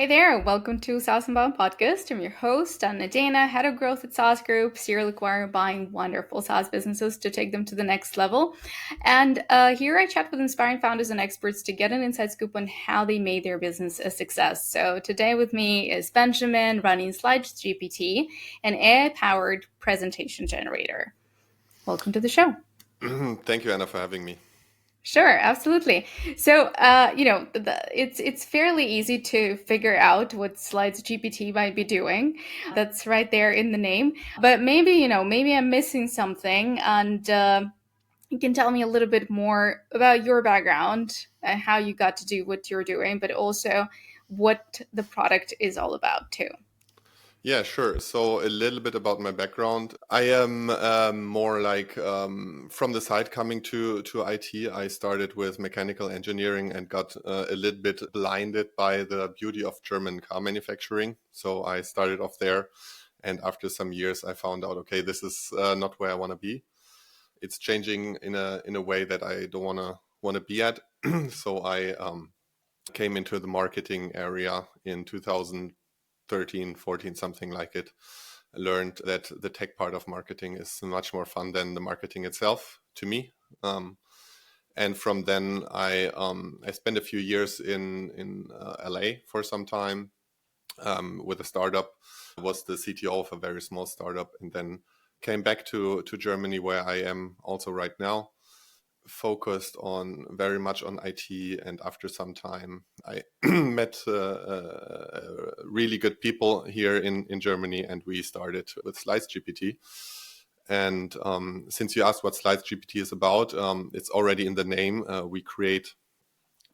Hey there, welcome to SaaS and Bound Podcast. I'm your host, Anna Dana, Head of Growth at SaaS Group, serial acquirer buying wonderful SaaS businesses to take them to the next level. And here I chat with inspiring founders and experts to get an inside scoop on how they made their business a success. So today with me is Benjamin running Slides GPT, an AI-powered presentation generator. Welcome to the show. Thank you, Anna, for having me. Sure, absolutely. So, it's fairly easy to figure out what Slides GPT might be doing. That's right there in the name. But maybe I'm missing something, and you can tell me a little bit more about your background and how you got to do what you're doing, but also what the product is all about too. Yeah, sure. So a little bit about my background. I am more like from the side coming to IT. I started with mechanical engineering and got a little bit blinded by the beauty of German car manufacturing. So I started off there. And after some years, I found out, okay, this is not where I want to be. It's changing in a way that I don't want to be at. So I came into the marketing area in 2013, 14, something like it. I learned that the tech part of marketing is much more fun than the marketing itself to me. And from then I spent a few years in LA for some time with a startup. I was the CTO of a very small startup, and then came back to Germany, where I am also right now, focused on very much on IT. And after some time, I met really good people here in Germany, and we started with Slides GPT. And since you asked what Slides GPT is about, it's already in the name. We create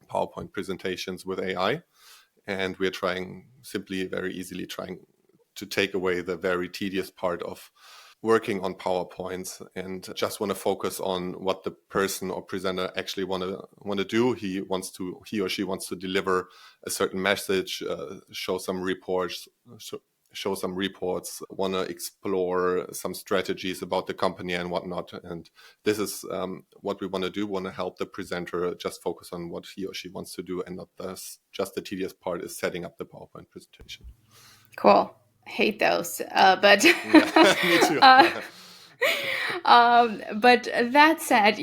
PowerPoint presentations with AI, and we're very easily trying to take away the very tedious part of working on PowerPoints and just want to focus on what the person or presenter actually want to do. He or she wants to deliver a certain message, show some reports, want to explore some strategies about the company and whatnot. And this is what we want to do. Want to help the presenter just focus on what he or she wants to do, and not just the tedious part is setting up the PowerPoint presentation. Cool. Hate those, but Yeah, me too. But that said,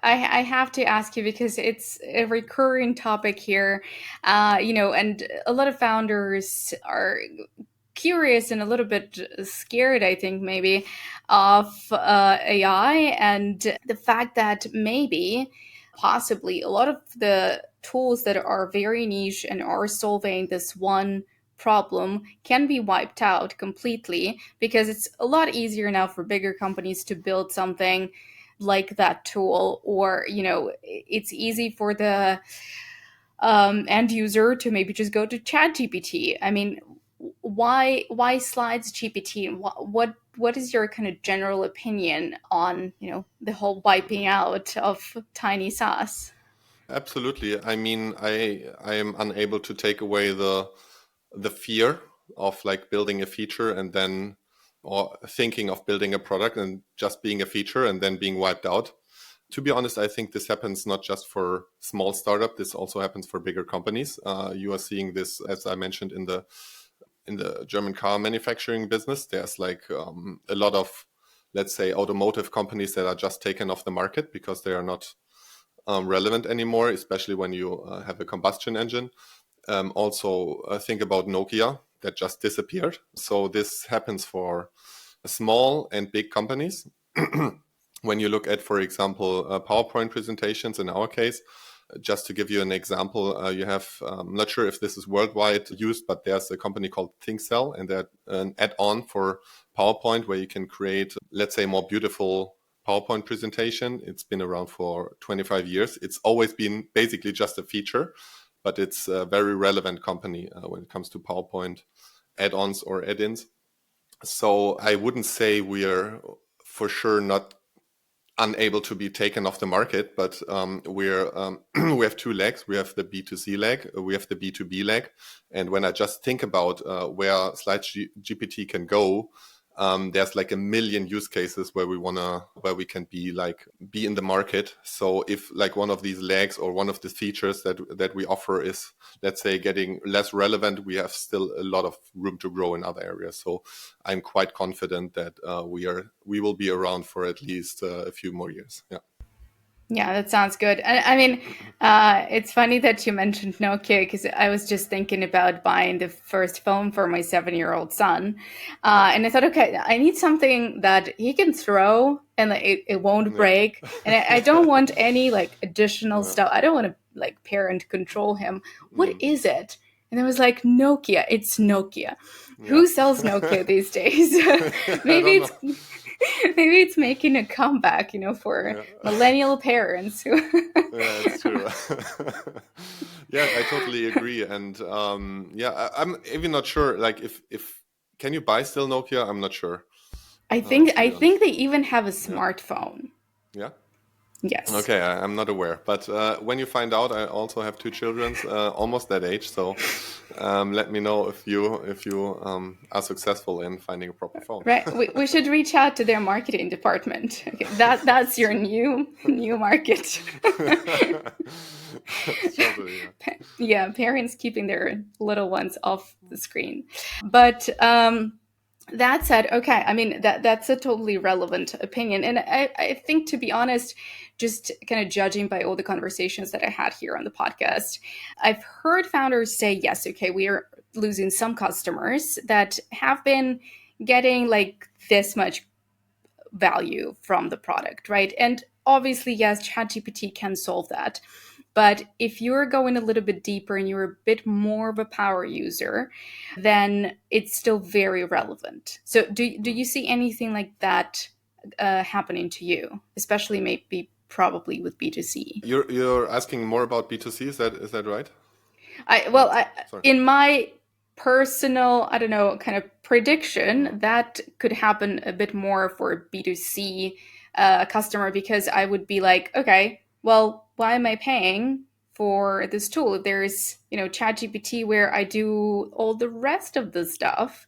I have to ask you because it's a recurring topic here, and a lot of founders are curious and a little bit scared, I think, maybe, of AI and the fact that maybe, possibly, a lot of the tools that are very niche and are solving this one problem can be wiped out completely because it's a lot easier now for bigger companies to build something like that tool, or it's easy for the end user to maybe just go to chat gpt. I mean, why Slides GPT? What is your kind of general opinion on the whole wiping out of tiny SaaS? Absolutely. I mean, I am unable to take away the fear of like building a feature and then, or thinking of building a product and just being a feature and then being wiped out. To be honest, I think this happens not just for small startup. This also happens for bigger companies. You are seeing this, as I mentioned, in the German car manufacturing business. There's like a lot of, let's say, automotive companies that are just taken off the market because they are not relevant anymore, especially when you have a combustion engine. Also, think about Nokia that just disappeared. So this happens for small and big companies. When you look at, for example, PowerPoint presentations, in our case, just to give you an example, you have, I'm not sure if this is worldwide used, but there's a company called ThinkCell, and they're an add-on for PowerPoint where you can create, let's say, more beautiful PowerPoint presentation. It's been around for 25 years. It's always been basically just a feature, but it's a very relevant company when it comes to PowerPoint add-ons or add-ins. So I wouldn't say we are for sure not unable to be taken off the market, but we have two legs. We have the B2C leg, we have the B2B leg. And when I just think about where Slides GPT can go, there's like a million use cases where we can be in the market. So if like one of these legs or one of the features that we offer is, let's say, getting less relevant, we have still a lot of room to grow in other areas. So I'm quite confident that we will be around for at least a few more years. Yeah. Yeah, that sounds good. I mean, it's funny that you mentioned Nokia because I was just thinking about buying the first phone for my 7-year-old son. And I thought, okay, I need something that he can throw and like, it won't Yeah. break. And I don't want any like additional Yeah. stuff. I don't want to like parent control him. What Mm. is it? And I was like, Nokia. It's Nokia. Yeah. Who sells Nokia these days? I Maybe don't it's know. maybe it's making a comeback, for Yeah. millennial parents who Yeah, it's true. Yeah, I totally agree. And yeah, I'm even not sure. Like, if can you buy still Nokia? I'm not sure. I think To I be honest. think they even have a Yeah. smartphone. Yeah. Yes. Okay, I'm not aware. But when you find out, I also have two children, almost that age. So let me know if you are successful in finding a proper phone. Right. We should reach out to their marketing department. Okay, that's That's your true. new market. That's totally, yeah. Yeah, parents keeping their little ones off the screen. But that said, okay, I mean that's a totally relevant opinion, and I think, to be honest, just kind of judging by all the conversations that I had here on the podcast, I've heard founders say, yes, okay, we are losing some customers that have been getting like this much value from the product, right? And obviously, yes, ChatGPT can solve that. But if you're going a little bit deeper and you're a bit more of a power user, then it's still very relevant. So, do Mm. you see anything like that happening to you, especially maybe probably with B2C? You're asking more about B2C, is that right? I well, Or I, sorry. in my personal, I don't know, kind of Mm. prediction, that could happen a bit more for a B2C customer because I would be like, okay, well, why am I paying for this tool? If there's, ChatGPT where I do all the rest of the stuff,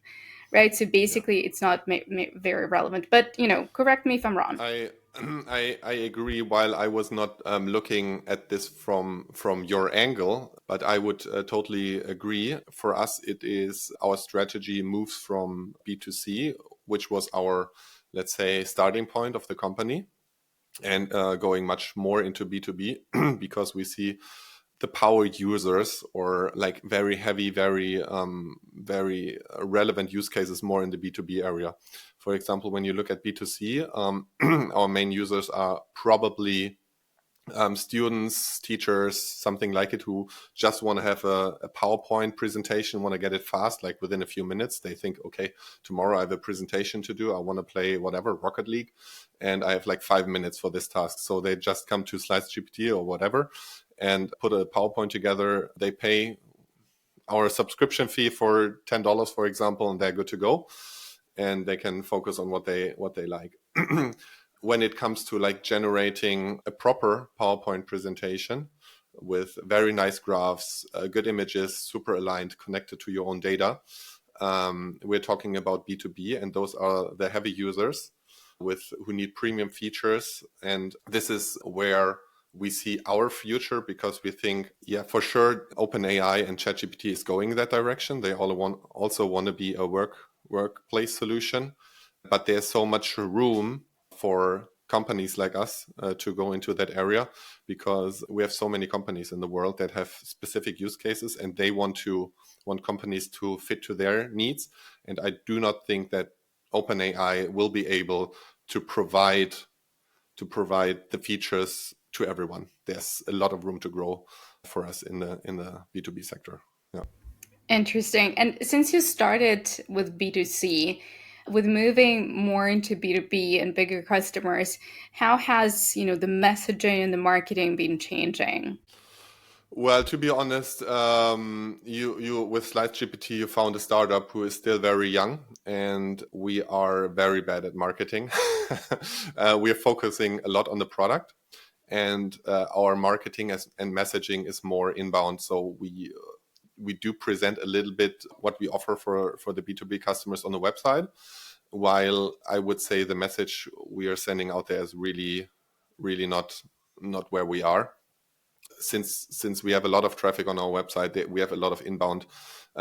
right? So Yeah. basically, it's not very relevant. But correct me if I'm wrong. I I agree. While I was not looking at this from your angle, but I would totally agree. For us, it is our strategy moves from B2C, which was our, let's say, starting point of the company, and going much more into B2B because we see the power users or like very heavy, very relevant use cases more in the B2B area. For example, when you look at B2C, our main users are probably students, teachers, something like it, who just want to have a PowerPoint presentation, want to get it fast, like within a few minutes. They think, okay, tomorrow I have a presentation to do. I want to play whatever, Rocket League, and I have like 5 minutes for this task. So they just come to Slides GPT or whatever and put a PowerPoint together. They pay our subscription fee for $10, for example, and they're good to go. And they can focus on what they like. When it comes to like generating a proper PowerPoint presentation with very nice graphs, good images, super aligned, connected to your own data, we're talking about B2B, and those are the heavy users who need premium features. And this is where we see our future, because we think, yeah, for sure, OpenAI and ChatGPT is going that direction. They also want to be a workplace solution, but there's so much room for companies like us to go into that area, because we have so many companies in the world that have specific use cases, and they want companies to fit to their needs. And I do not think that OpenAI will be able to provide the features to everyone. There's a lot of room to grow for us in the B2B sector. Yeah. Interesting. And since you started with B2C, with moving more into B2B and bigger customers, how has, the messaging and the marketing been changing? Well, to be honest, you with Slides GPT, you found a startup who is still very young, and we are very bad at marketing. We are focusing a lot on the product, and our marketing and messaging is more inbound. So we do present a little bit what we offer for the B2B customers on the website, while I would say the message we are sending out there is really, really not where we are. Since we have a lot of traffic on our website, we have a lot of inbound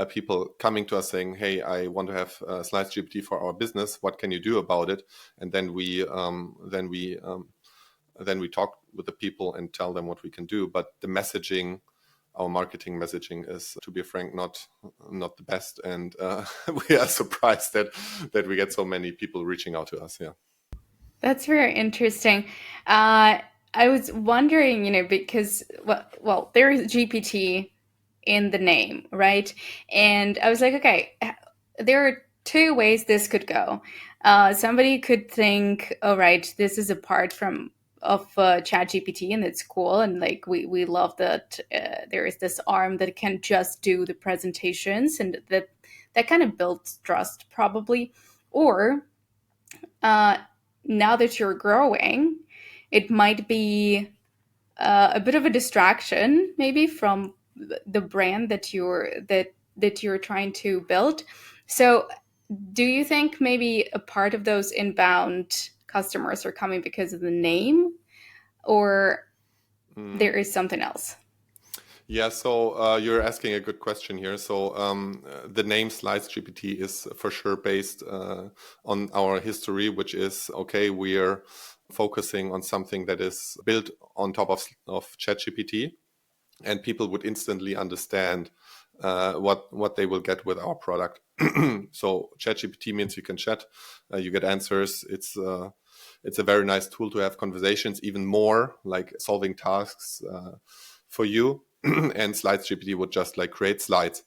people coming to us saying, "Hey, I want to have Slides GPT for our business. What can you do about it?" And then we talk with the people and tell them what we can do. But the messaging, our marketing messaging, is, to be frank, not the best, and we are surprised that we get so many people reaching out to us. Yeah. That's very interesting. Uh, I was wondering, because there is GPT in the name, right? And I was like, okay, there are two ways this could go. Somebody could think, all right, this is a part from of ChatGPT, and it's cool, and like we love that there is this arm that can just do the presentations, and that kind of builds trust, probably. Or uh, now that you're growing, it might be a bit of a distraction, maybe from the brand that you're trying to build. So, do you think maybe a part of those inbound customers are coming because of the name, or Mm. there is something else? Yeah, so you're asking a good question here. So the name Slides GPT is for sure based on our history, which is, okay, we're focusing on something that is built on top of ChatGPT, and people would instantly understand what they will get with our product. So ChatGPT means you can chat, you get answers. It's a very nice tool to have conversations, even more like solving tasks for you. And Slides GPT would just like create slides.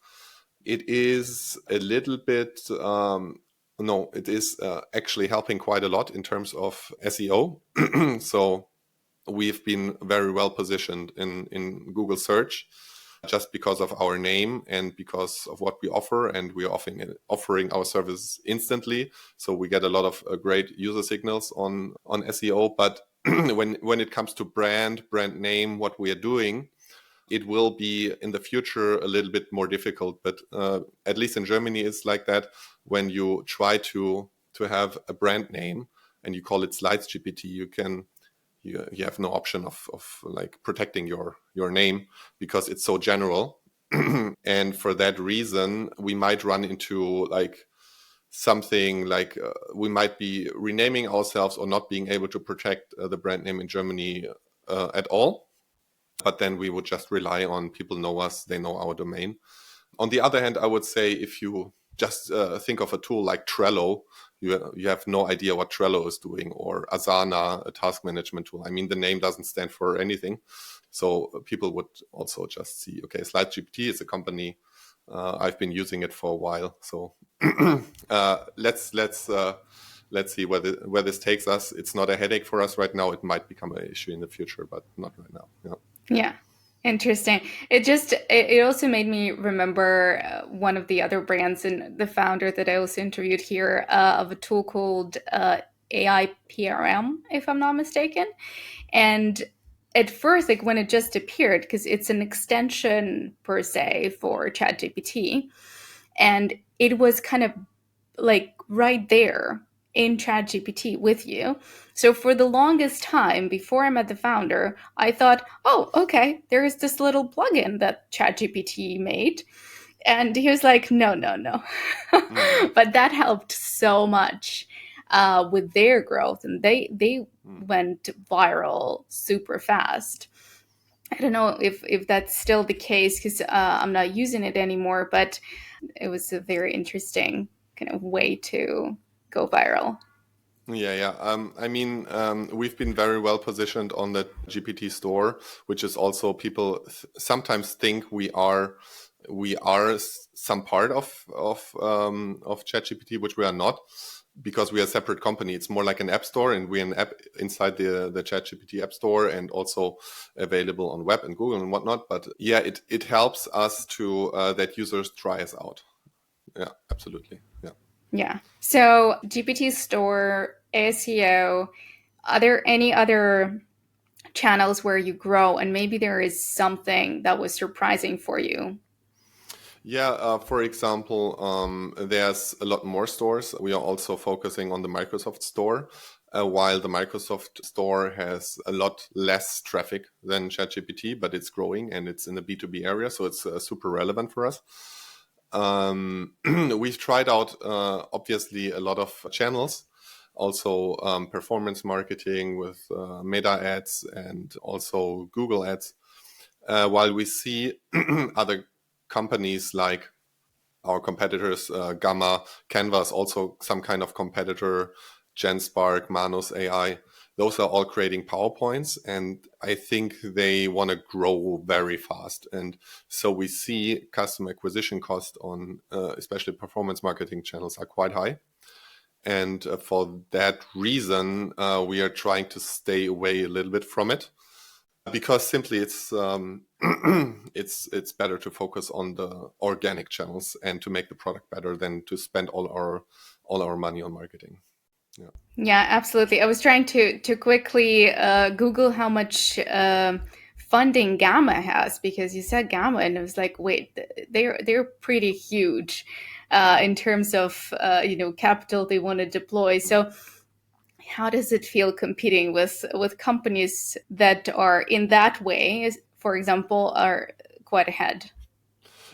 It is a little bit no, it is actually helping quite a lot in terms of SEO. So we've been very well positioned in Google search just because of our name and because of what we offer, and we're offering our services instantly. So we get a lot of great user signals on SEO. But when it comes to brand name, what we are doing, it will be in the future a little bit more difficult. But at least in Germany, it's like that. When you try to have a brand name and you call it Slides GPT, you have no option of like protecting your name because it's so general. And for that reason, we might run into like something like we might be renaming ourselves or not being able to protect the brand name in Germany at all. But then we would just rely on people know us, they know our domain. On the other hand, I would say if you just think of a tool like Trello, you have no idea what Trello is doing, or Asana, a task management tool. I mean, the name doesn't stand for anything. So people would also just see, okay, SlideGPT is a company. I've been using it for a while. So let's see where this takes us. It's not a headache for us right now. It might become an issue in the future, but not right now. Yeah. Yeah. Interesting. It also made me remember one of the other brands and the founder that I also interviewed here of a tool called AI PRM, if I'm not mistaken. And at first, like when it just appeared, because it's an extension per se for ChatGPT, and it was kind of like right there in ChatGPT with you. So for the longest time before I met the founder, I thought, oh, okay, there is this little plugin that ChatGPT made. And he was like, no, no, no. Mm, But that helped so much with their growth, and they mm. went viral super fast. I don't know if that's still the case because I'm not using it anymore, but it was a very interesting kind of way to go viral. Yeah, yeah. I mean, we've been very well positioned on the GPT store, which is also people sometimes think we are some part of ChatGPT, which we are not, because we are a separate company. It's more like an app store, and we're an app inside the ChatGPT app store, and also available on web and Google and whatnot. But yeah, it helps us to that users try us out. Yeah, absolutely. Yeah. Yeah. So GPT store, SEO. Are there any other channels where you grow, and maybe there is something that was surprising for you? Yeah, for example, there's a lot more stores. We are also focusing on the Microsoft Store, while the Microsoft Store has a lot less traffic than ChatGPT, but it's growing and it's in the B2B area, so it's super relevant for us. We've tried out, obviously, a lot of channels, also performance marketing with Meta ads and also Google ads, while we see other companies like our competitors, Gamma, Canvas, also some kind of competitor, GenSpark, Manus AI. Those are all creating PowerPoints, and I think they want to grow very fast. And so we see customer acquisition cost on especially performance marketing channels are quite high. And for that reason, we are trying to stay away a little bit from it because simply it's better to focus on the organic channels and to make the product better than to spend all our money on marketing. Yeah. Yeah, absolutely. I was trying to quickly Google how much funding Gamma has because you said Gamma, and it was like, wait, they're pretty huge in terms of capital they want to deploy. So how does it feel competing with companies that are in that way, for example, are quite ahead?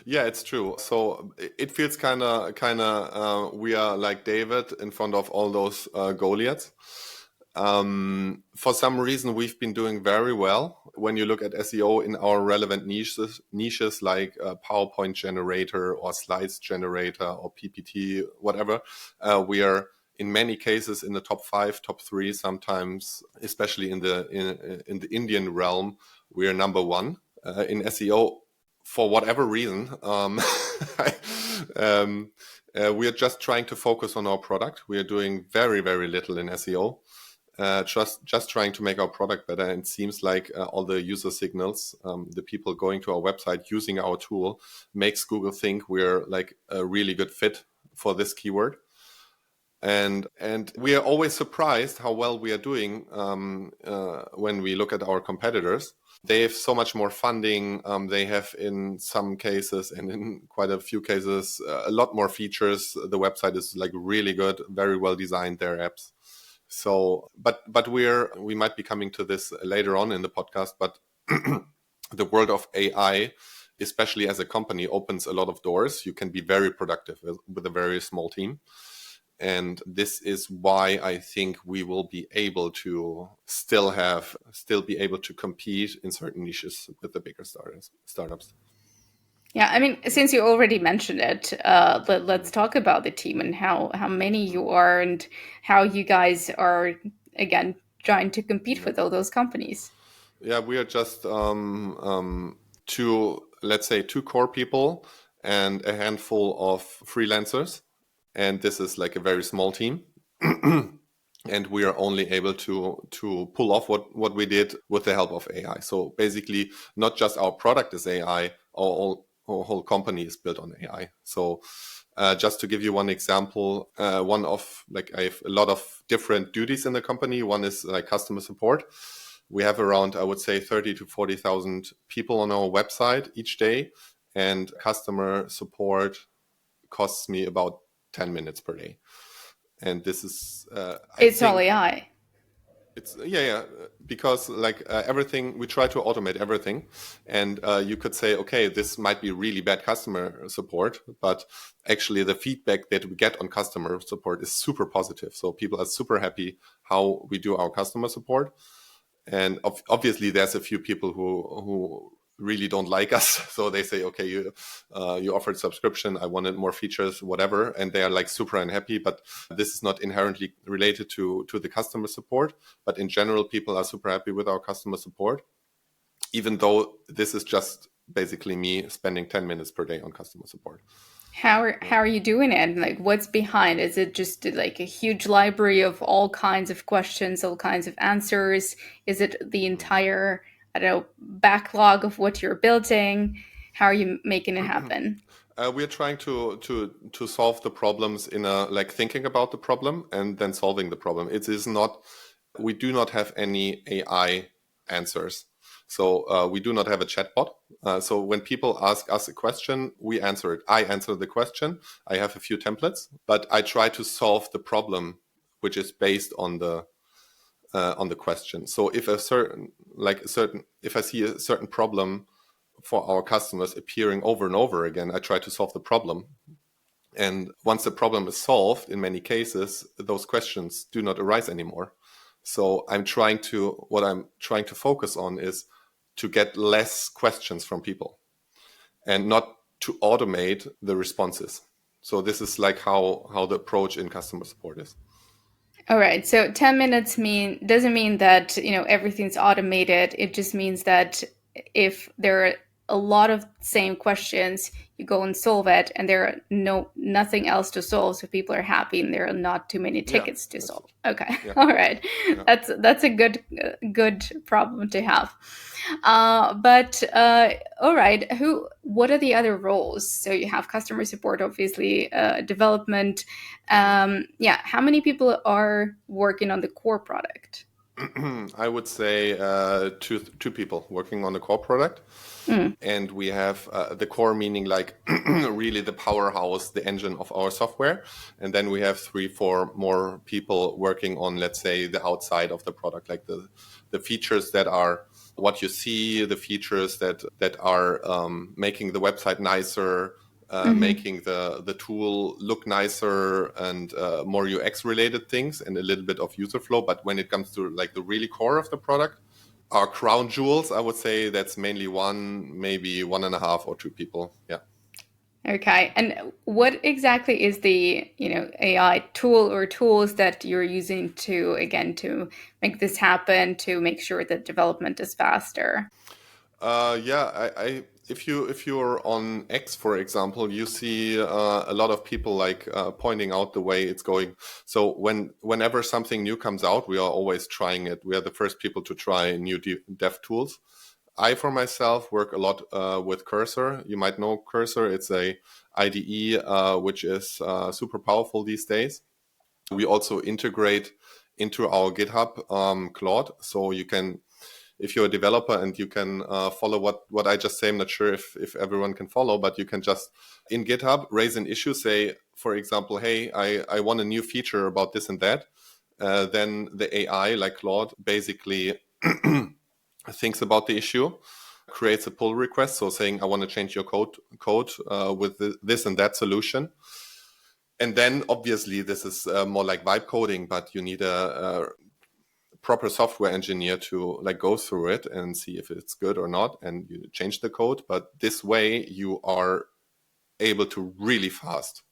Yeah, it's true. So it feels kind of we are like David in front of all those Goliaths. For some reason, we've been doing very well. When you look at SEO in our relevant niches like PowerPoint generator or slides generator or PPT, whatever, we are in many cases in the top 5, top 3. Sometimes, especially in the Indian realm, we are number 1 in SEO for whatever reason. We are just trying to focus on our product. We are doing very, very little in SEO. Just trying to make our product better. And it seems like all the user signals, the people going to our website using our tool, makes Google think we're like a really good fit for this keyword. And we are always surprised how well we are doing when we look at our competitors. They have so much more funding. They have, in some cases and in quite a few cases, a lot more features. The website is like really good, very well designed, their apps. So, but we might be coming to this later on in the podcast. But the world of AI, especially as a company, opens a lot of doors. You can be very productive with a very small team. And this is why I think we will be able to still be able to compete in certain niches with the bigger startups. Yeah, I mean, since you already mentioned it, let's talk about the team and how many you are and how you guys are again trying to compete Yeah, with all those companies. yeah, we are just two, let's say, two core people and a handful of freelancers, and this is like a very small team. And we are only able to pull off what we did with the help of AI. So basically, not just our product is AI, our whole company is built on AI. So just to give you one example, one of like I have a lot of different duties in the company. One is like customer support. We have around, I would say, 30 to 40,000 people on our website each day, and customer support costs me about 10 minutes per day. And this is, I It's all think, AI. it's yeah, because like everything we try to automate everything, and you could say, okay, this might be really bad customer support, but actually the feedback that we get on customer support is super positive. So people are super happy how we do our customer support, and obviously there's a few people who really don't like us, so they say, okay, you offered subscription, I wanted more features, whatever, and they are like super unhappy. But this is not inherently related to the customer support, but in general people are super happy with our customer support, even though this is just basically me spending 10 minutes per day on customer support. How are you doing it? Like, what's behind? Is it just like a huge library of all kinds of questions, all kinds of answers? Is it the entire, I don't know, backlog of what you're building? How are you making it happen? We are trying to solve the problems in a like thinking about the problem and then solving the problem. It is not, we do not have any AI answers. So we do not have a chatbot. So when people ask us a question, we answer it. I answer the question. I have a few templates, but I try to solve the problem, which is based on the question. So if if I see a certain problem for our customers appearing over and over again, I try to solve the problem. And once the problem is solved, in many cases, those questions do not arise anymore. So what I'm trying to focus on is to get less questions from people and not to automate the responses. So this is like how the approach in customer support is. All right. So 10 minutes doesn't mean that, everything's automated. It just means that if there are a lot of same questions, you go and solve it, and there are nothing else to solve, so people are happy and there are not too many Yeah, tickets to that's solve. it. Okay. Yeah, All right. yeah. That's a good problem to have. But all right, what are the other roles? So you have customer support, obviously, development. Yeah, how many people are working on the core product? I would say two people working on the core product. Mm. And we have the core, meaning like really the powerhouse, the engine of our software. And then we have 3 4 more people working on, let's say, the outside of the product, like the features that are what you see, the features that are making the website nicer, Hmm. making the tool look nicer, and more UX related things, and a little bit of user flow. But when it comes to like the really core of the product, our crown jewels, I would say that's mainly one, maybe 1.5 or 2 people. Yeah. Okay, and what exactly is the AI tool or tools that you're using to make this happen, to make sure that development is faster? Yeah. I if you're on X, for example, you see a lot of people like pointing out the way it's going. So whenever something new comes out, we are always trying it. We are the first people to try new dev tools. I, for myself, work a lot with Cursor. You might know Cursor. It's a IDE which is super powerful these days. We also integrate into our GitHub Claude, so you can, if you're a developer and you can follow what I just say. I'm not sure if everyone can follow, but you can just in GitHub raise an issue, say, for example, hey, I want a new feature about this and that. Then the AI, like Claude, basically thinks about the issue, creates a pull request, so saying I want to change your code with this and that solution. And then obviously this is more like vibe coding, but you need a proper software engineer to like go through it and see if it's good or not, and you change the code. But this way you are able to really fast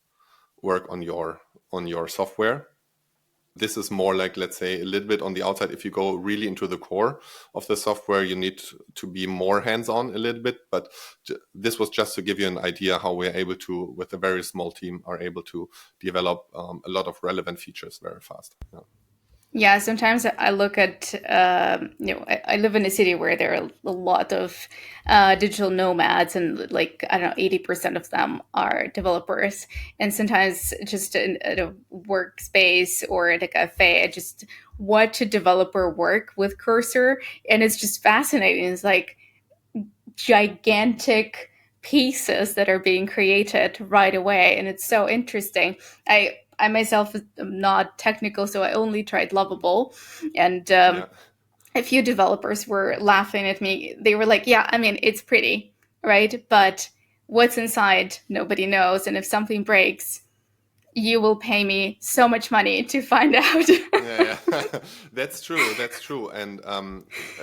work on your software. This is more like, let's say, a little bit on the outside. If you go really into the core of the software, you need to be more hands-on a little bit. But this was just to give you an idea how we're able to, with a very small team, are able to develop a lot of relevant features very fast. Yeah. Yeah, sometimes I look at, I live in a city where there are a lot of digital nomads, and like, I don't know, 80% of them are developers. And sometimes just at a workspace or at a cafe, I just watch a developer work with Cursor, and it's just fascinating. It's like gigantic pieces that are being created right away, and it's so interesting. I myself am not technical, so I only tried Lovable, and Yeah. a few developers were laughing at me. They were like, yeah, I mean, it's pretty, right? But what's inside, nobody knows, and if something breaks, you will pay me so much money to find out. Yeah, yeah. That's true. That's true. And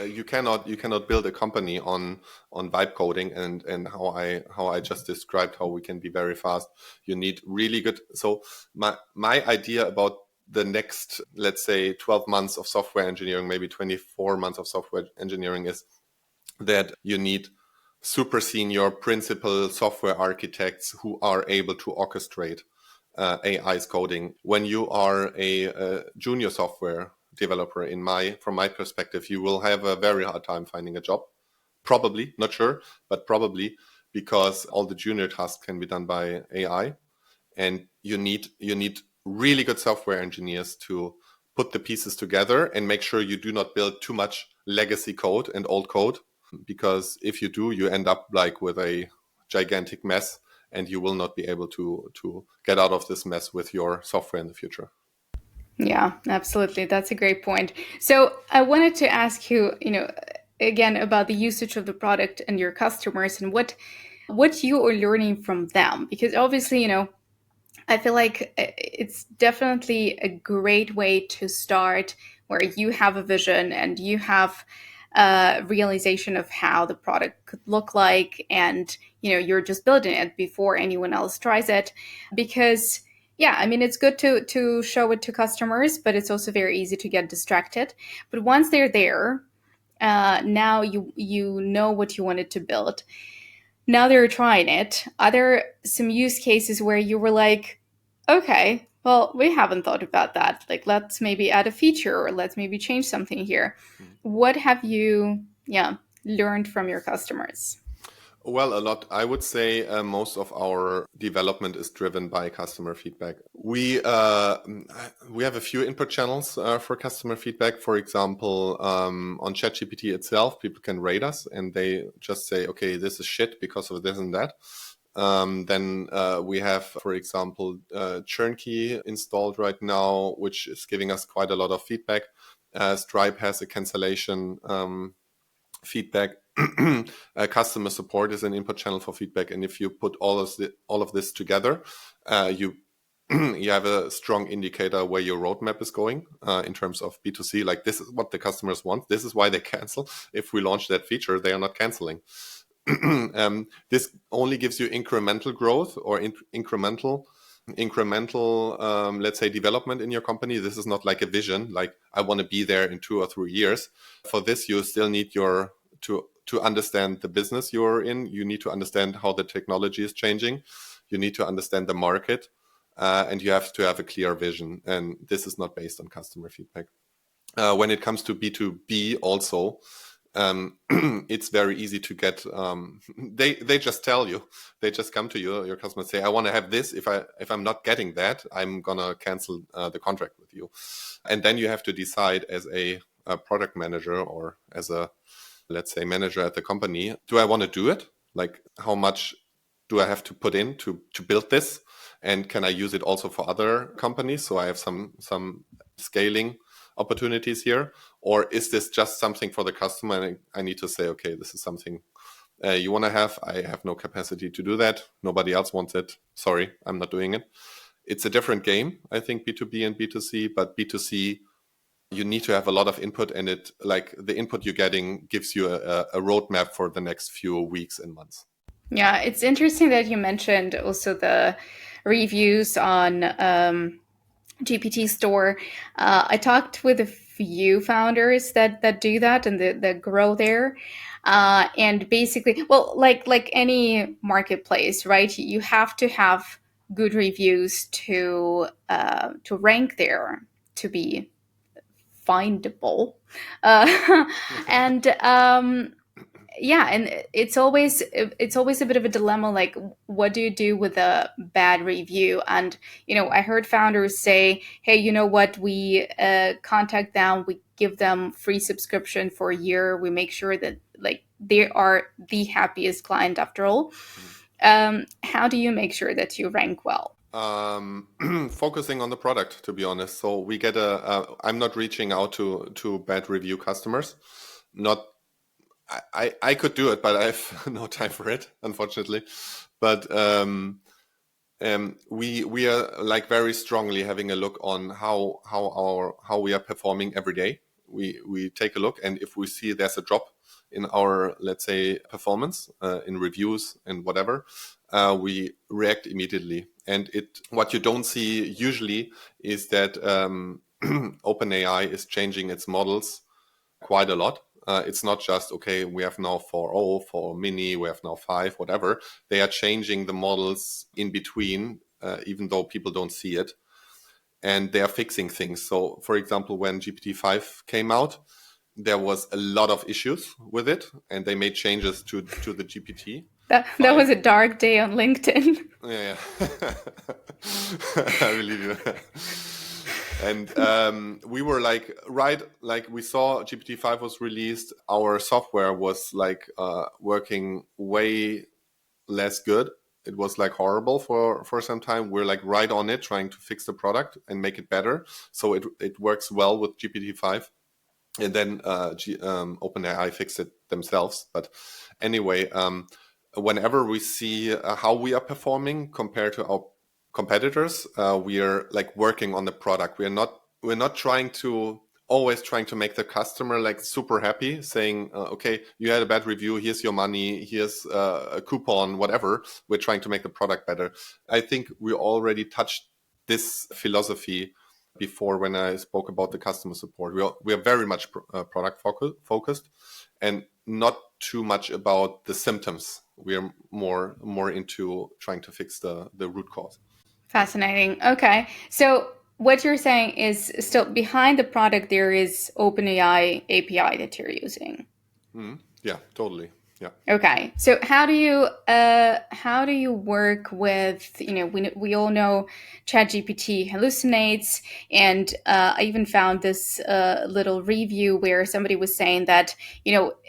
you cannot build a company on vibe coding and how I just described how we can be very fast. You need really good. So my idea about the next, let's say, 12 months of software engineering, maybe 24 months of software engineering, is that you need super senior principal software architects who are able to orchestrate AI's coding. When you are a junior software developer, from my perspective, you will have a very hard time finding a job. Probably, not sure, but probably, because all the junior tasks can be done by AI, and you need really good software engineers to put the pieces together and make sure you do not build too much legacy code and old code. because if you do, you end up like with a gigantic mess, and you will not be able to get out of this mess with your software in the future. Yeah, absolutely. That's a great point. So I wanted to ask you, again about the usage of the product and your customers and what you are learning from them, because obviously, I feel like it's definitely a great way to start, where you have a vision and you have a realization of how the product could look like, and you're just building it before anyone else tries it. Because yeah, I mean, it's good to show it to customers, but it's also very easy to get distracted. But once they're there, now you know what you wanted to build. Now they're trying it. Are there some use cases where you were like, okay, well, we haven't thought about that. Like, let's maybe add a feature, or let's maybe change something here. What have you, yeah, learned from your customers? Well, a lot. I would say most of our development is driven by customer feedback. We have a few input channels for customer feedback. For example, on ChatGPT itself, people can rate us, and they just say, "Okay, this is shit because of this and that." Then we have, for example, Turnkey installed right now, which is giving us quite a lot of feedback. Stripe has a cancellation feedback. Customer support is an input channel for feedback, and if you put all of this together, you you have a strong indicator where your roadmap is going in terms of B2C. Like, this is what the customers want. This is why they cancel. If we launch that feature, they are not canceling. This only gives you incremental growth or incremental, let's say, development in your company. This is not like a vision, like I want to be there in 2 or 3 years. For this, you still need to understand the business you're in. You need to understand how the technology is changing. You need to understand the market, and you have to have a clear vision. And this is not based on customer feedback. When it comes to B2B also, it's very easy to get, they just tell you, they just come to you, your customers say, I want to have this. If I'm not getting that, I'm going to cancel the contract with you. And then you have to decide as a product manager, or as a, let's say, manager at the company, do I want to do it? Like, how much do I have to put in to build this? And can I use it also for other companies? So I have some scaling opportunities here. Or is this just something for the customer? And I need to say, okay, this is something you want to have. I have no capacity to do that. Nobody else wants it. Sorry, I'm not doing it. It's a different game, I think, B2B and B2C. But B2C, you need to have a lot of input, and it, like, the input you're getting gives you a roadmap for the next few weeks and months. Yeah, it's interesting that you mentioned also the reviews on GPT Store. I talked with a few founders that do that and that grow there. And basically, well, like any marketplace, right? You have to have good reviews to rank there, to be findable. And yeah, and it's always a bit of a dilemma, like, what do you do with a bad review? And I heard founders say, hey, you know what, we contact them, we give them free subscription for a year, we make sure that, like, they are the happiest client after all. How do you make sure that you rank well? Focusing on the product, to be honest. So we get I'm not reaching out to bad review customers. Not I could do it, but I have no time for it, unfortunately. But we are, like, very strongly having a look on how we are performing every day. We take a look, and if we see there's a drop in our, let's say, performance in reviews and whatever, we react immediately. And what you don't see usually is that OpenAI is changing its models quite a lot. It's not just, okay, we have now 4.0, for mini, we have now 5, whatever. They are changing the models in between, even though people don't see it. And they are fixing things. So, for example, when GPT-5 came out, there was a lot of issues with it, and they made changes to the GPT. That was a dark day on LinkedIn. Yeah. I believe you. And we were like, right, like we saw GPT-5 was released, our software was like working way less good. It was like horrible for some time. We're like right on it, trying to fix the product and make it better. So it works well with GPT-5. And then OpenAI fixed it themselves. But anyway, whenever we see how we are performing compared to our competitors, we are like working on the product. We're not trying to always trying to make the customer like super happy, saying, okay, you had a bad review, here's your money, here's a coupon, whatever. We're trying to make the product better. I think we already touched this philosophy before when I spoke about the customer support. We are very much product focused and not too much about the symptoms. We are more into trying to fix the root cause. Fascinating. Okay. So what you're saying is still behind the product there is OpenAI API that you're using. Yeah, totally. Yeah. Okay. So how do you work with, we all know ChatGPT hallucinates, and I even found this little review where somebody was saying that,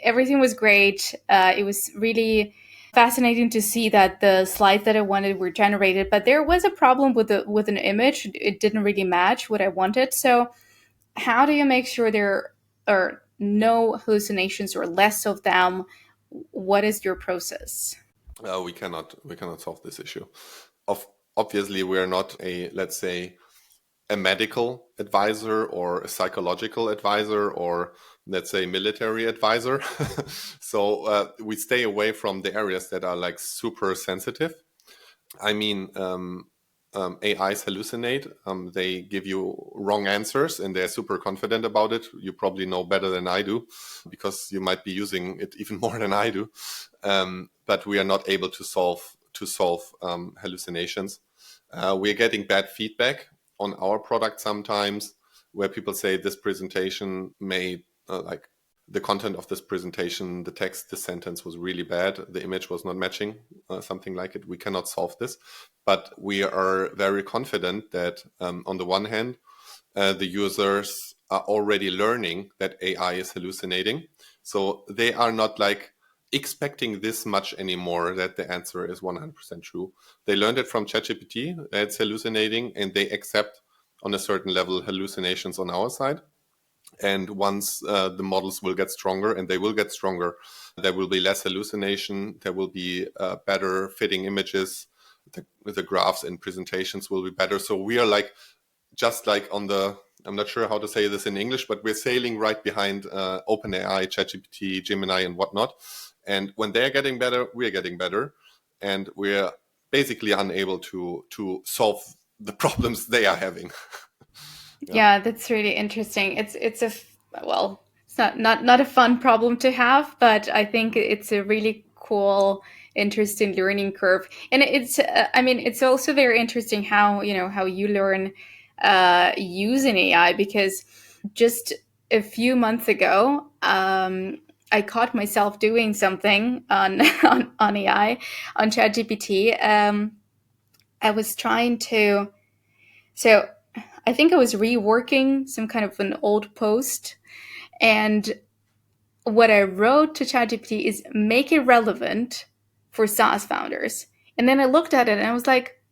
everything was great. It was really fascinating to see that the slides that I wanted were generated, but there was a problem with an image. It didn't really match what I wanted. So how do you make sure there are no hallucinations or less of them? What is your process? We cannot solve this issue. Of Obviously, we are not a, let's say, a medical advisor or a psychological advisor or, let's say, military advisor. So we stay away from the areas that are like super sensitive. I mean, AIs hallucinate. They give you wrong answers and they're super confident about it. You probably know better than I do because you might be using it even more than I do. But we are not able to solve hallucinations. We are getting bad feedback on our product sometimes, where people say this presentation made like the content of this presentation, the text, the sentence was really bad. The image was not matching, something like it. We cannot solve this, but we are very confident that on the one hand, the users are already learning that AI is hallucinating. So they are not like expecting this much anymore that the answer is 100% true. They learned it from ChatGPT, that it's hallucinating, and they accept on a certain level hallucinations on our side. And once the models will get stronger, and they will get stronger, there will be less hallucination. There will be better fitting images. The graphs and presentations will be better. So we are like, just like on the, I'm not sure how to say this in English, but we're sailing right behind OpenAI, ChatGPT, Gemini, and whatnot. And when they're getting better, we're getting better. And we're basically unable to solve the problems they are having. Yeah. Yeah, that's really interesting. Well, it's not a fun problem to have, but I think it's a really cool, interesting learning curve. And I mean, it's also very interesting how you learn using AI, because just a few months ago, I caught myself doing something on on AI on ChatGPT. I was trying to so I think I was reworking some kind of an old post, and what I wrote to ChatGPT is make it relevant for SaaS founders. And then I looked at it and I was like,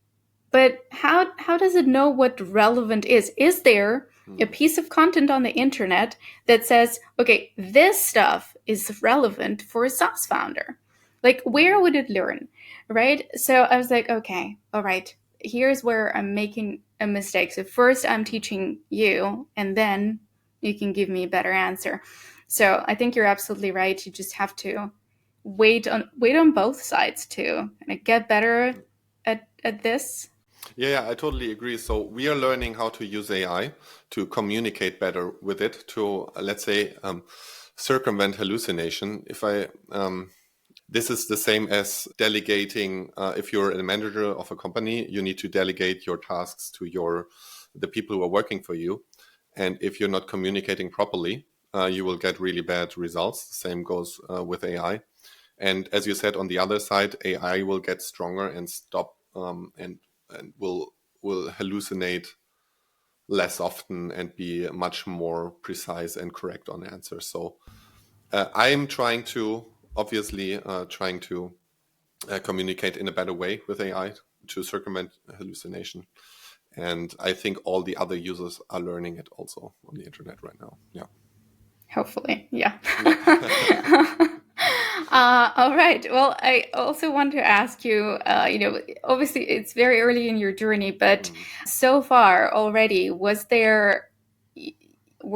but how does it know what relevant is? Is there a Hmm. piece of content on the internet that says, okay, this stuff is relevant for a SaaS founder? Like, where would it learn? Right? So I was like, okay, all right, here's where I'm making a mistake. So first I'm teaching you, and then you can give me a better answer. So I think you're absolutely right. You just have to wait on both sides to kind of get better at this. Yeah, I totally agree. So we are learning how to use AI to communicate better with it, to let's say circumvent hallucination. If I This is the same as delegating. If you're a manager of a company, you need to delegate your tasks to the people who are working for you. And if you're not communicating properly, you will get really bad results. The same goes with AI. And as you said, on the other side, AI will get stronger and stop and will hallucinate less often and be much more precise and correct on answers. So I'm trying to, obviously, trying to communicate in a better way with AI to circumvent hallucination. And I think all the other users are learning it also on the internet right now. Yeah. Hopefully, yeah. Yeah. All right. Well, I also want to ask you, obviously it's very early in your journey, but Mm. so far already, were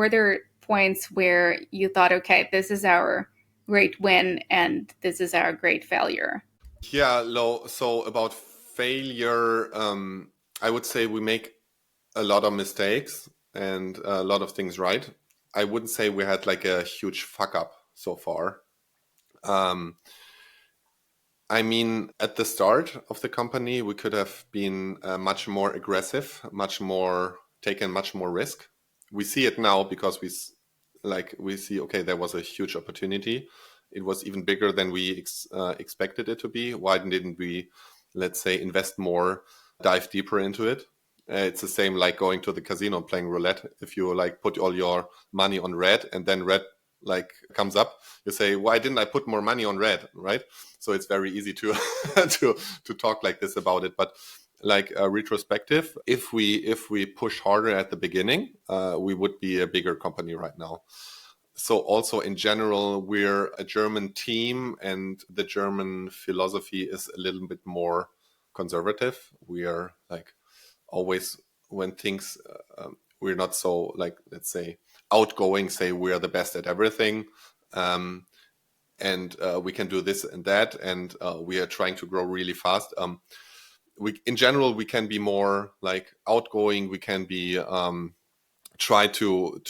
there points where you thought, okay, this is our great win and this is our great failure? Yeah, so about failure, I would say we make a lot of mistakes and a lot of things right. I wouldn't say we had like a huge fuck up so far. Um, I mean, at the start of the company, we could have been much more aggressive, much more taken, much more risk. We see it now because we see, okay, there was a huge opportunity. It was even bigger than we expected it to be. Why didn't we, let's say, invest more, dive deeper into it? It's the same like going to the casino and playing roulette. If you like put all your money on red and then red like comes up, you say, why didn't I put more money on red, right? So it's very easy to to talk like this about it. But like retrospective, if we push harder at the beginning, we would be a bigger company right now. So also in general, we're a German team, and the German philosophy is a little bit more conservative. We are like always when things we're not so like, let's say, outgoing, say we are the best at everything. Um, and we can do this and that, and we are trying to grow really fast. We, in general, we can be more like outgoing. We can be try to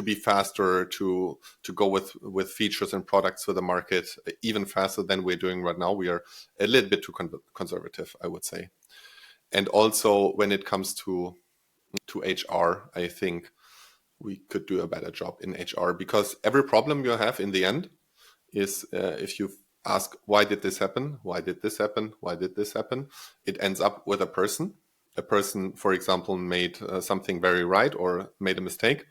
be faster, to go with features and products to the market even faster than we're doing right now. We are a little bit too conservative, I would say. And also when it comes to HR, I think we could do a better job in HR, because every problem you have in the end is if you ask, why did this happen? Why did this happen? Why did this happen? It ends up with a person. A person, for example, made something very right or made a mistake.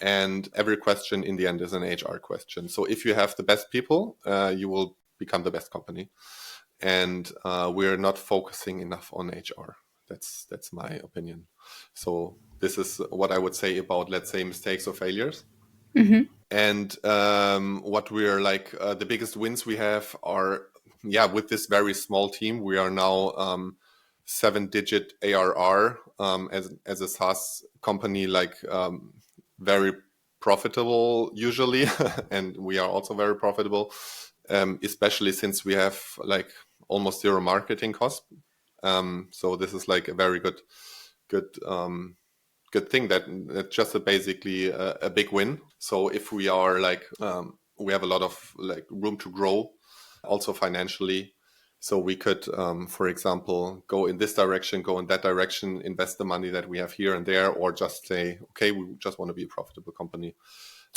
And every question in the end is an HR question. So if you have the best people, you will become the best company. And we're not focusing enough on HR. That's my opinion. So this is what I would say about, let's say, mistakes or failures. Mm-hmm. And what we're like, the biggest wins we have are, yeah, with this very small team, we are now 7-digit ARR as a SaaS company, like very profitable usually, and we are also very profitable, especially since we have like almost zero marketing cost. So this is like a very good good thing that's just basically a big win. So if we are like we have a lot of like room to grow, also financially. So we could, for example, go in this direction, go in that direction, invest the money that we have here and there, or just say, okay, we just want to be a profitable company.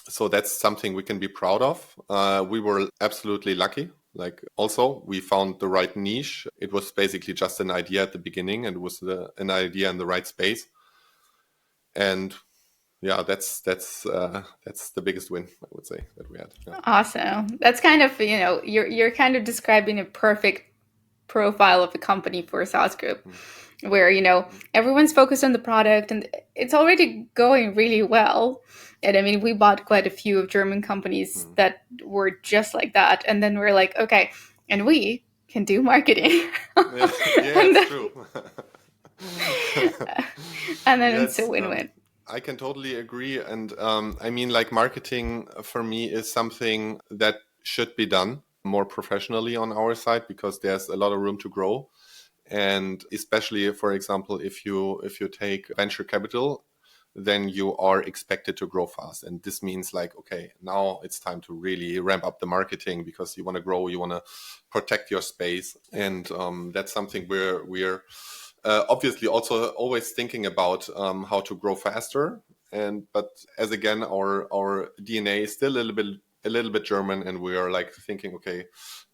So that's something we can be proud of. We were absolutely lucky. Like also, we found the right niche. It was basically just an idea at the beginning, and it was an idea in the right space. And yeah, that's the biggest win, I would say, that we had. Yeah. Awesome. That's kind of, you're kind of describing a perfect profile of a company for a SaaS group, Mm. where everyone's focused on the product and it's already going really well. And I mean, we bought quite a few of German companies Mm. that were just like that, and then we're like, okay, and we can do marketing. Yeah, yeah, and it's then, true. and then it's a Yes, win-win. I can totally agree. And I mean, like marketing for me is something that should be done more professionally on our side, because there's a lot of room to grow. And especially, for example, if you take venture capital, then you are expected to grow fast. And this means like, okay, now it's time to really ramp up the marketing, because you want to grow, you want to protect your space. And that's something we're obviously also always thinking about how to grow faster. And but as again, our DNA is still a little bit German, and we are like thinking, okay,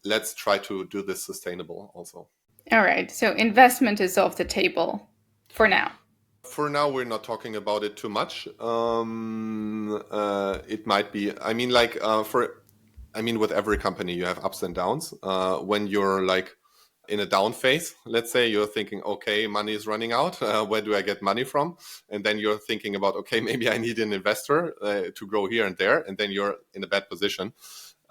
let's try to do this sustainable also. All right, so investment is off the table for now. For now, we're not talking about it too much. It might be, I mean, like, with every company, you have ups and downs. When you're like in a down phase, let's say you're thinking, okay, money is running out. Where do I get money from? And then you're thinking about, okay, maybe I need an investor to grow here and there. And then you're in a bad position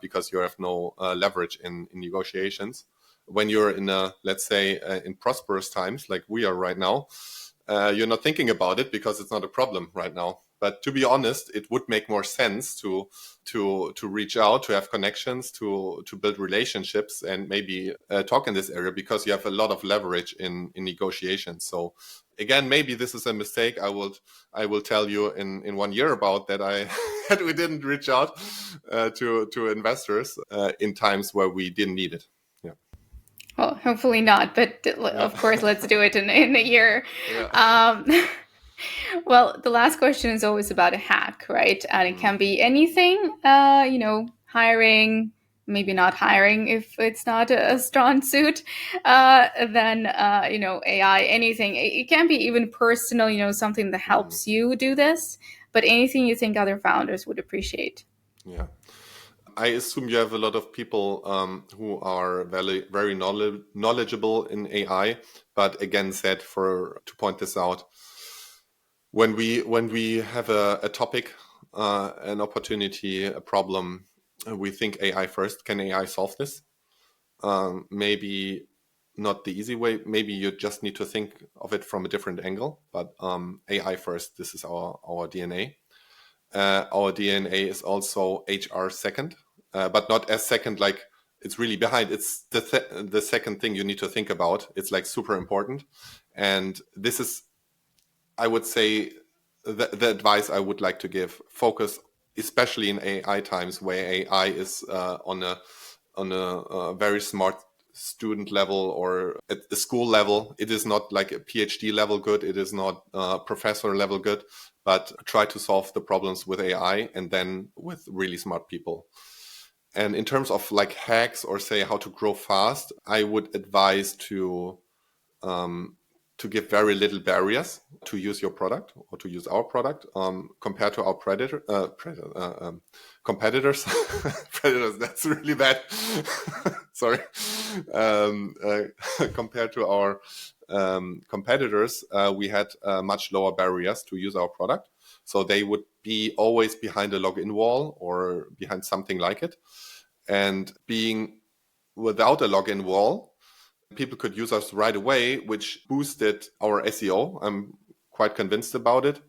because you have no leverage in negotiations. When you're in let's say, in prosperous times like we are right now, you're not thinking about it because it's not a problem right now. But to be honest, it would make more sense to reach out, to have connections, to build relationships, and maybe talk in this area because you have a lot of leverage in negotiations. So again, maybe this is a mistake. I will tell you in 1 year about that. That we didn't reach out to investors in times where we didn't need it. Yeah. Well, hopefully not, but Yeah. of course, let's do it in a year. Yeah. Um, well, the last question is always about a hack, right? And it Mm, can be anything, hiring, maybe not hiring if it's not a strong suit, then, AI, anything. It can be even personal, something that mm, helps you do this, but anything you think other founders would appreciate. yeah. I assume you have a lot of people who are very knowledgeable in AI. But again, said for to point this out, when we have a topic, an opportunity, a problem, we think AI first. Can AI solve this? Maybe not the easy way. Maybe you just need to think of it from a different angle. But AI first. This is our DNA. Our DNA is also HR second, but not as second like it's really behind. It's the second thing you need to think about. It's like super important, and this is, I would say, the advice I would like to give. Focus, especially in AI times where AI is on a very smart student level or at the school level. It is not like a PhD level good. It is not professor level good, but try to solve the problems with AI and then with really smart people. And in terms of like hacks or say how to grow fast, I would advise um, to give very little barriers to use your product or to use our product compared to our competitors. Predators, that's really bad. Sorry. Compared to our competitors, we had much lower barriers to use our product. So they would be always behind a login wall or behind something like it. And being without a login wall, people could use us right away, which boosted our SEO. I'm quite convinced about it.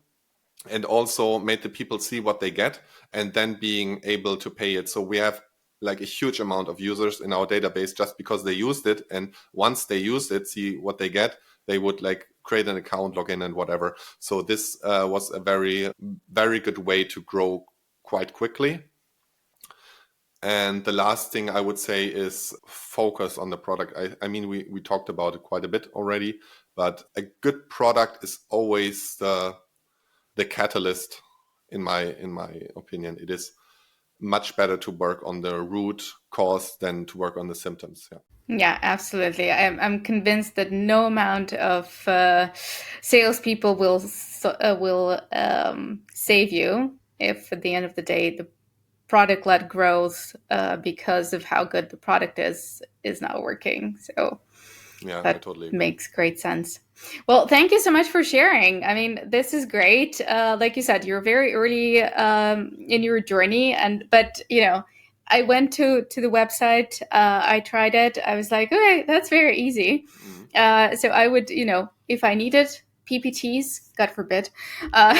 And also made the people see what they get and then being able to pay it. So we have like a huge amount of users in our database just because they used it. And once they used it, see what they get, they would like create an account, log in and whatever. So this was a very, very good way to grow quite quickly. And the last thing I would say is focus on the product. I mean, we talked about it quite a bit already, but a good product is always the catalyst. In my opinion, it is much better to work on the root cause than to work on the symptoms. Yeah. Yeah, absolutely. I'm convinced that no amount of salespeople will save you if, at the end of the day, the product-led growth, because of how good the product is not working. So Yeah, I that totally agree. makes great sense. Well, thank you so much for sharing. I mean, this is great. Like you said, you're very early in your journey, but I went to the website. I tried it. I was like, okay, that's very easy. Mhm. So I would, if I needed PPTs, God forbid, Yeah.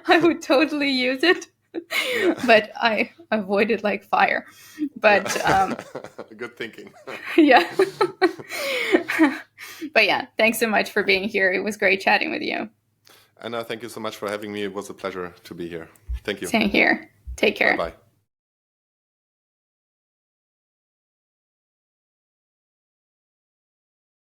I would totally use it. Yeah. But I avoided like fire. Yeah. But Good thinking. yeah. But yeah, thanks so much for being here. It was great chatting with you. Anna, thank you so much for having me. It was a pleasure to be here. Thank you. Same here. Take Bye care. bye.